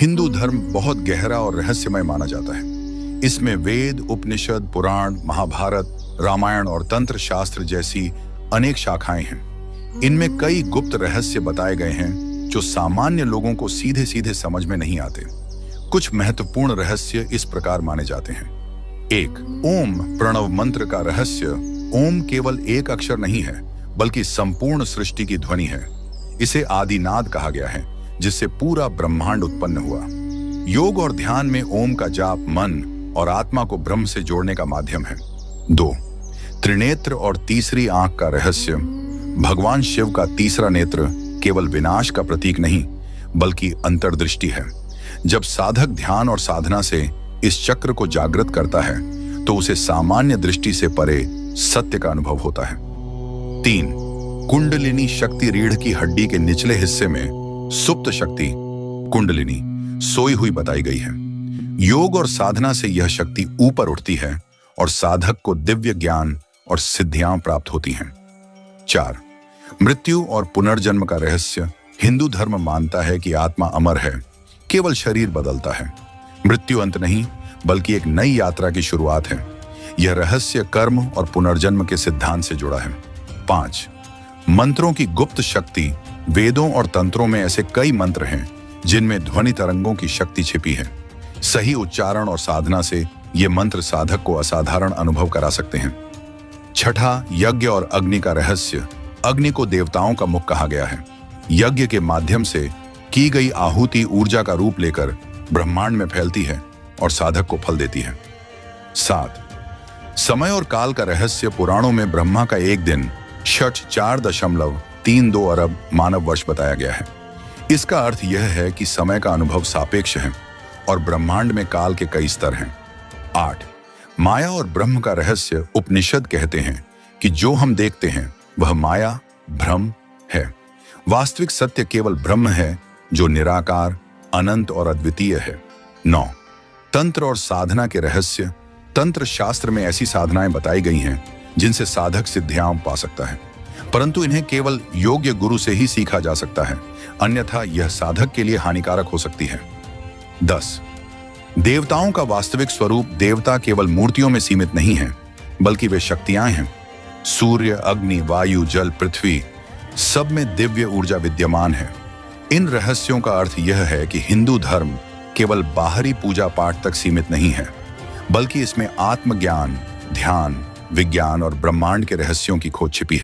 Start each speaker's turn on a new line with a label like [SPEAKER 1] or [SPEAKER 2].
[SPEAKER 1] हिंदू धर्म बहुत गहरा और रहस्यमय माना जाता है। इसमें वेद, उपनिषद, पुराण, महाभारत, रामायण और तंत्र शास्त्र जैसी अनेक शाखाएं हैं। इनमें कई गुप्त रहस्य बताए गए हैं जो सामान्य लोगों को सीधे सीधे समझ में नहीं आते। कुछ महत्वपूर्ण रहस्य इस प्रकार माने जाते हैं। 1. ओम प्रणव मंत्र का रहस्य। ओम केवल एक अक्षर नहीं है, बल्कि संपूर्ण सृष्टि की ध्वनि है। इसे आदिनाद कहा गया है, जिससे पूरा ब्रह्मांड उत्पन्न हुआ। योग और ध्यान में ओम का जाप मन और आत्मा को ब्रह्म से जोड़ने का माध्यम है। 2. त्रिनेत्र और तीसरी आंख का रहस्य। भगवान शिव का तीसरा नेत्र केवल विनाश का प्रतीक नहीं, बल्कि अंतर्दृष्टि है। जब साधक ध्यान और साधना से इस चक्र को जागृत करता है, तो उसे सामान्य दृष्टि से परे सत्य का अनुभव होता है। 3. कुंडलिनी शक्ति। रीढ़ की हड्डी के निचले हिस्से में सुप्त शक्ति कुंडलिनी सोई हुई बताई गई है। योग और साधना से यह शक्ति ऊपर उठती है और साधक को दिव्य ज्ञान और सिद्धियां प्राप्त होती हैं। 4. मृत्यु और पुनर्जन्म का रहस्य। हिंदू धर्म मानता है कि आत्मा अमर है, केवल शरीर बदलता है। मृत्यु अंत नहीं, बल्कि एक नई यात्रा की शुरुआत है। यह रहस्य कर्म और पुनर्जन्म के सिद्धांत से जुड़ा है। 5. मंत्रों की गुप्त शक्ति। वेदों और तंत्रों में ऐसे कई मंत्र हैं जिनमें ध्वनि तरंगों की शक्ति छिपी है। सही उच्चारण और साधना से ये मंत्र साधक को असाधारण अनुभव करा सकते हैं। 6. यज्ञ और अग्नि का रहस्य। अग्नि को देवताओं का मुख कहा गया है। यज्ञ के माध्यम से की गई आहुति ऊर्जा का रूप लेकर ब्रह्मांड में फैलती है और साधक को फल देती है। 7. समय और काल का रहस्य। पुराणों में ब्रह्मा का एक दिन 4.32 अरब मानव वर्ष बताया गया है। इसका अर्थ यह है कि समय का अनुभव सापेक्ष है और ब्रह्मांड में काल के कई स्तर हैं। 8. माया और ब्रह्म का रहस्य। उपनिषद कहते हैं कि जो हम देखते हैं वह माया भ्रम है। वास्तविक सत्य केवल ब्रह्म है, जो निराकार, अनंत और अद्वितीय है। 9. तंत्र और साधना के रहस्य। तंत्र शास्त्र में ऐसी साधनाएं बताई गई हैं जिनसे साधक सिद्धियां पा सकता है, परंतु इन्हें केवल योग्य गुरु से ही सीखा जा सकता है, अन्यथा यह साधक के लिए हानिकारक हो सकती है। 10. देवताओं का वास्तविक स्वरूप। देवता केवल मूर्तियों में सीमित नहीं है, बल्कि वे शक्तियां हैं। सूर्य, अग्नि, वायु, जल, पृथ्वी, सब में दिव्य ऊर्जा विद्यमान है। इन रहस्यों का अर्थ यह है कि हिंदू धर्म केवल बाहरी पूजा पाठ तक सीमित नहीं है, बल्कि इसमें आत्मज्ञान, ध्यान, विज्ञान और ब्रह्मांड के रहस्यों की खोज छिपी है।